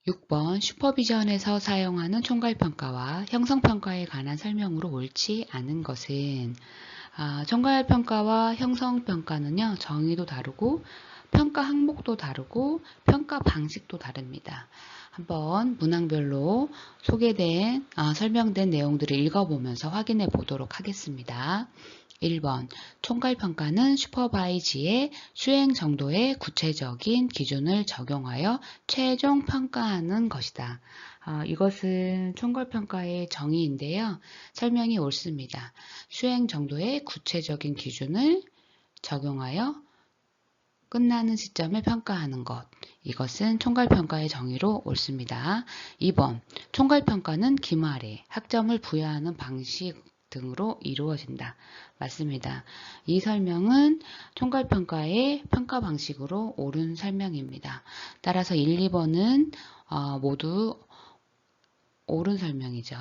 6번 슈퍼비전에서 사용하는 총괄평가와 형성평가에 관한 설명으로 옳지 않은 것은 총괄평가와 형성평가는요, 정의도 다르고 평가 항목도 다르고 평가 방식도 다릅니다. 한번 문항별로 소개된 설명된 내용들을 읽어보면서 확인해 보도록 하겠습니다. 1번 총괄평가는 슈퍼바이지의 수행 정도의 구체적인 기준을 적용하여 최종 평가하는 것이다. 이것은 총괄평가의 정의인데요. 설명이 옳습니다. 수행 정도의 구체적인 기준을 적용하여 끝나는 시점에 평가하는 것. 이것은 총괄평가의 정의로 옳습니다. 2번 총괄평가는 기말에 학점을 부여하는 방식 등으로 이루어진다. 맞습니다. 이 설명은 총괄평가의 평가 방식으로 옳은 설명입니다. 따라서 1, 2번은 모두 옳은 설명이죠.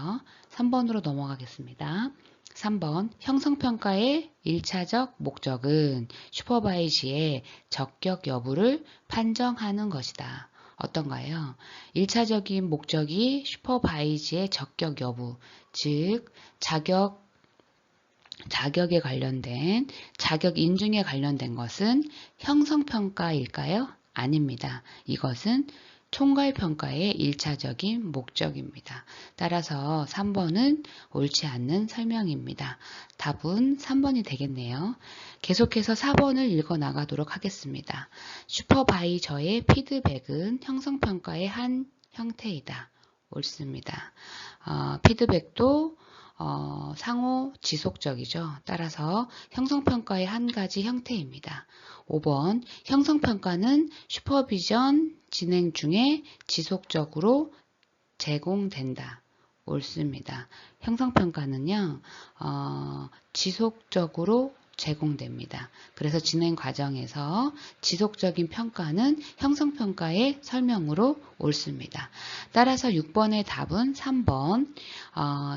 3번으로 넘어가겠습니다. 3번 형성평가의 1차적 목적은 슈퍼바이지의 적격 여부를 판정하는 것이다. 어떤가요? 1차적인 목적이 슈퍼바이지의 적격 여부, 즉 자격에 관련된 자격 인증에 관련된 것은 형성평가일까요? 아닙니다. 이것은 총괄평가의 1차적인 목적입니다. 따라서 3번은 옳지 않는 설명입니다. 답은 3번이 되겠네요. 계속해서 4번을 읽어 나가도록 하겠습니다. 슈퍼바이저의 피드백은 형성평가의 한 형태이다. 옳습니다. 피드백도 상호 지속적이죠. 따라서 형성평가의 한 가지 형태입니다. 5번 형성평가는 슈퍼비전 진행 중에 지속적으로 제공된다. 옳습니다. 형성평가는요, 지속적으로 제공됩니다. 그래서 진행 과정에서 지속적인 평가는 형성평가의 설명으로 옳습니다. 따라서 6번의 답은 3번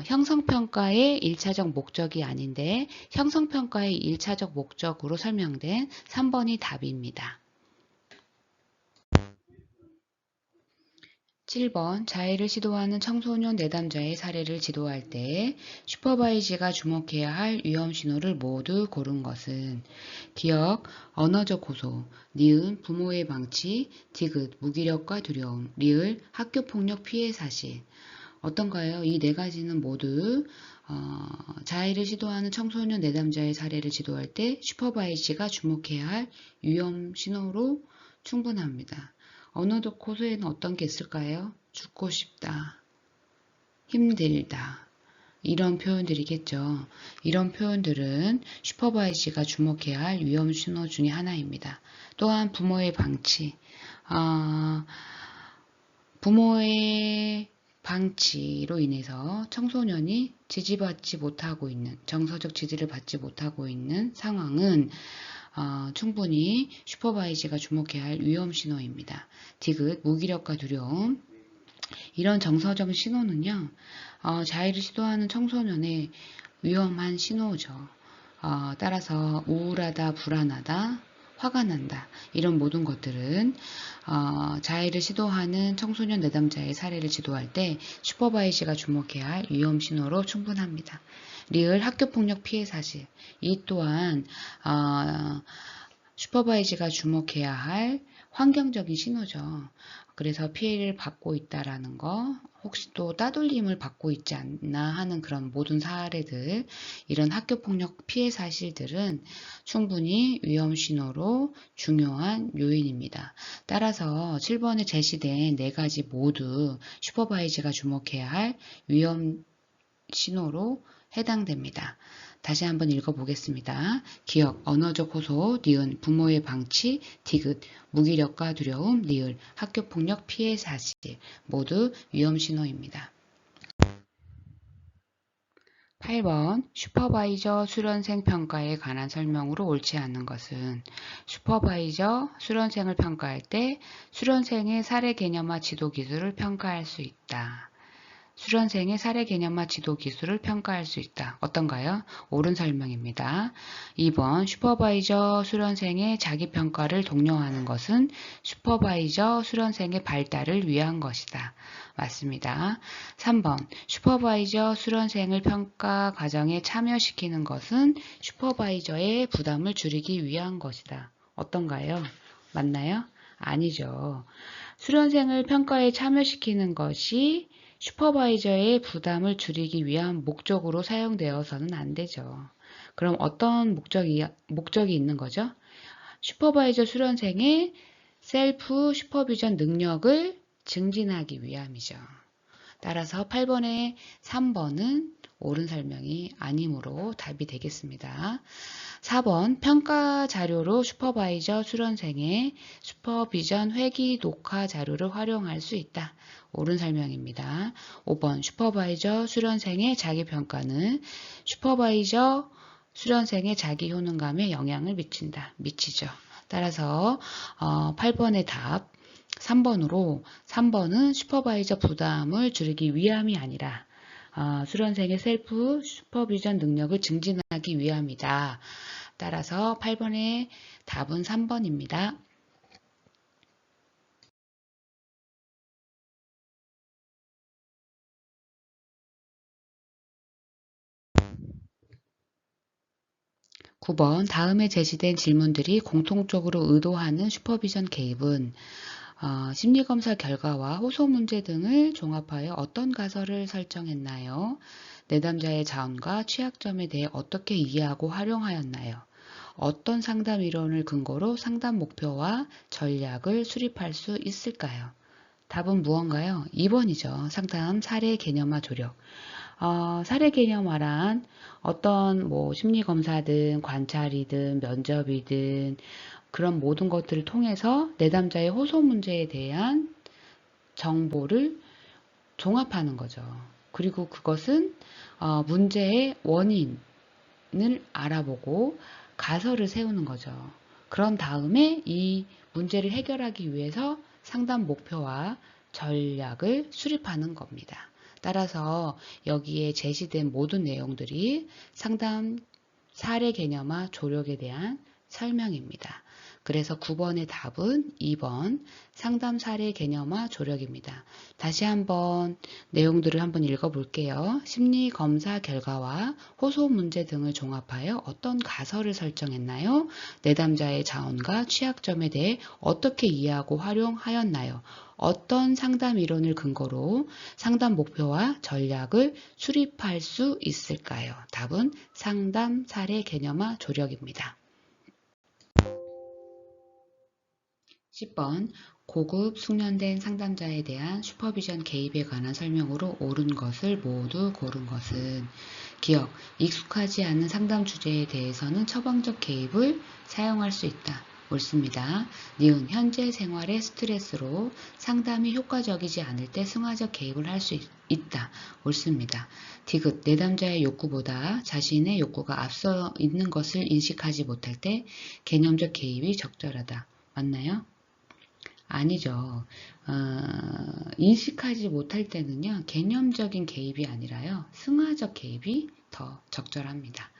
형성평가의 1차적 목적이 아닌데 형성평가의 1차적 목적으로 설명된 3번이 답입니다. 7번 자해를 시도하는 청소년 내담자의 사례를 지도할 때 슈퍼바이저가 주목해야 할 위험 신호를 모두 고른 것은 기억, 언어적 호소, 니은, 부모의 방치, 디귿, 무기력과 두려움, 리을, 학교폭력 피해 사실. 어떤가요? 이 네 가지는 모두 자해를 시도하는 청소년 내담자의 사례를 지도할 때 슈퍼바이저가 주목해야 할 위험 신호로 충분합니다. 언어적 호소에는 어떤 게 있을까요? 죽고 싶다, 힘들다, 이런 표현들이겠죠. 이런 표현들은 슈퍼바이저가 주목해야 할 위험 신호 중에 하나입니다. 또한 부모의 방치, 부모의 방치로 인해서 청소년이 지지받지 못하고 있는, 정서적 지지를 받지 못하고 있는 상황은 충분히 슈퍼바이저가 주목해야 할 위험 신호입니다. 디귿, 무기력과 두려움. 이런 정서적 신호는요, 자해를 시도하는 청소년의 위험한 신호죠. 따라서 우울하다, 불안하다, 화가 난다. 이런 모든 것들은 자해를 시도하는 청소년 내담자의 사례를 지도할 때 슈퍼바이저가 주목해야 할 위험 신호로 충분합니다. 리을 학교폭력 피해 사실. 이 또한 슈퍼바이저가 주목해야 할 환경적인 신호죠. 그래서 피해를 받고 있다라는 거, 혹시 또 따돌림을 받고 있지 않나 하는 그런 모든 사례들, 이런 학교폭력 피해 사실들은 충분히 위험 신호로 중요한 요인입니다. 따라서 7번에 제시된 네 가지 모두 슈퍼바이저가 주목해야 할 위험 신호로 해당됩니다. 다시 한번 읽어보겠습니다. 기억, 언어적 호소, 니은, 부모의 방치, 디귿, 무기력과 두려움, 리을, 학교폭력 피해 사실 모두 위험 신호입니다. 8번 슈퍼바이저 수련생 평가에 관한 설명으로 옳지 않은 것은 슈퍼바이저 수련생을 평가할 때 수련생의 사례 개념화 지도 기술을 평가할 수 있다. 수련생의 사례 개념화 지도 기술을 평가할 수 있다. 어떤가요? 옳은 설명입니다. 2번 슈퍼바이저 수련생의 자기평가를 독려하는 것은 슈퍼바이저 수련생의 발달을 위한 것이다. 맞습니다. 3번 슈퍼바이저 수련생을 평가 과정에 참여시키는 것은 슈퍼바이저의 부담을 줄이기 위한 것이다. 어떤가요? 맞나요? 아니죠. 수련생을 평가에 참여시키는 것이 슈퍼바이저의 부담을 줄이기 위한 목적으로 사용되어서는 안 되죠. 그럼 어떤 목적이 있는 거죠? 슈퍼바이저 수련생의 셀프 슈퍼비전 능력을 증진하기 위함이죠. 따라서 8번의 3번은 옳은 설명이 아니므로 답이 되겠습니다. 4번 평가 자료로 슈퍼바이저 수련생의 슈퍼비전 회기 녹화 자료를 활용할 수 있다. 옳은 설명입니다. 5번 슈퍼바이저 수련생의 자기평가는 슈퍼바이저 수련생의 자기 효능감에 영향을 미치죠. 따라서 8번의 답 3번은 슈퍼바이저 부담을 줄이기 위함이 아니라 수련생의 셀프 슈퍼비전 능력을 증진하기 위함이다. 따라서 8번의 답은 3번입니다. 9번 다음에 제시된 질문들이 공통적으로 의도하는 슈퍼비전 개입은 심리검사 결과와 호소 문제 등을 종합하여 어떤 가설을 설정했나요? 내담자의 자원과 취약점에 대해 어떻게 이해하고 활용하였나요? 어떤 상담 이론을 근거로 상담 목표와 전략을 수립할 수 있을까요? 답은 무언가요? 2번이죠. 상담 사례 개념화 조력. 사례 개념화란 어떤 심리검사든 관찰이든 면접이든 그런 모든 것들을 통해서 내담자의 호소 문제에 대한 정보를 종합하는 거죠. 그리고 그것은 문제의 원인을 알아보고 가설을 세우는 거죠. 그런 다음에 이 문제를 해결하기 위해서 상담 목표와 전략을 수립하는 겁니다. 따라서 여기에 제시된 모든 내용들이 상담 사례 개념화 조력에 대한 설명입니다. 그래서 9번의 답은 2번 상담 사례 개념화 조력입니다. 다시 한번 내용들을 한번 읽어볼게요. 심리 검사 결과와 호소 문제 등을 종합하여 어떤 가설을 설정했나요? 내담자의 자원과 취약점에 대해 어떻게 이해하고 활용하였나요? 어떤 상담 이론을 근거로 상담 목표와 전략을 수립할 수 있을까요? 답은 상담 사례 개념화 조력입니다. 10번 고급 숙련된 상담자에 대한 슈퍼비전 개입에 관한 설명으로 옳은 것을 모두 고른 것은 기억, 익숙하지 않은 상담 주제에 대해서는 처방적 개입을 사용할 수 있다. 옳습니다. 니은, 현재 생활의 스트레스로 상담이 효과적이지 않을 때 승화적 개입을 할 수 있다. 옳습니다. 디귿, 내담자의 욕구보다 자신의 욕구가 앞서 있는 것을 인식하지 못할 때 개념적 개입이 적절하다. 맞나요? 아니죠. 인식하지 못할 때는요, 개념적인 개입이 아니라요, 승화적 개입이 더 적절합니다.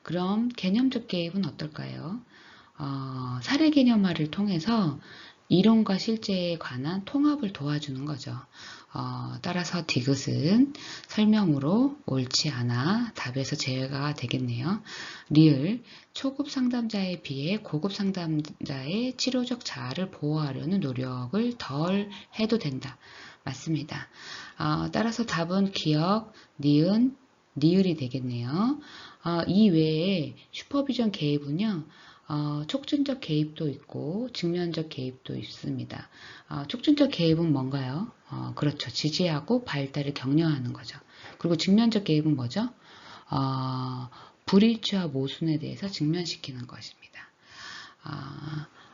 그럼 개념적 개입은 어떨까요? 사례 개념화를 통해서 이론과 실제에 관한 통합을 도와주는 거죠. 따라서 디귿은 설명으로 옳지 않아 답에서 제외가 되겠네요. 리을, 초급 상담자에 비해 고급 상담자의 치료적 자아를 보호하려는 노력을 덜 해도 된다. 맞습니다. 따라서 답은 기억, 니은, 리을이 되겠네요. 이 외에 슈퍼비전 개입은요. 촉진적 개입도 있고 직면적 개입도 있습니다. 촉진적 개입은 뭔가요? 그렇죠. 지지하고 발달을 격려하는 거죠. 그리고 직면적 개입은 뭐죠? 불일치와 모순에 대해서 직면시키는 것입니다.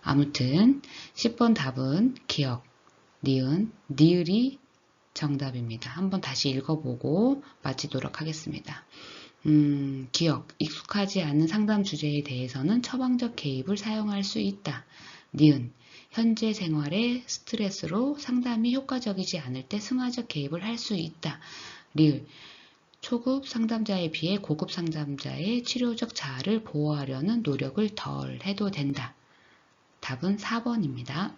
아무튼 10번 답은 기억, 니은, 니을이 정답입니다. 한번 다시 읽어보고 마치도록 하겠습니다. 기억, 익숙하지 않은 상담 주제에 대해서는 처방적 개입을 사용할 수 있다. 니은, 현재 생활의 스트레스로 상담이 효과적이지 않을 때 승화적 개입을 할 수 있다. 리을. 초급 상담자에 비해 고급 상담자의 치료적 자아를 보호하려는 노력을 덜 해도 된다. 답은 4번입니다.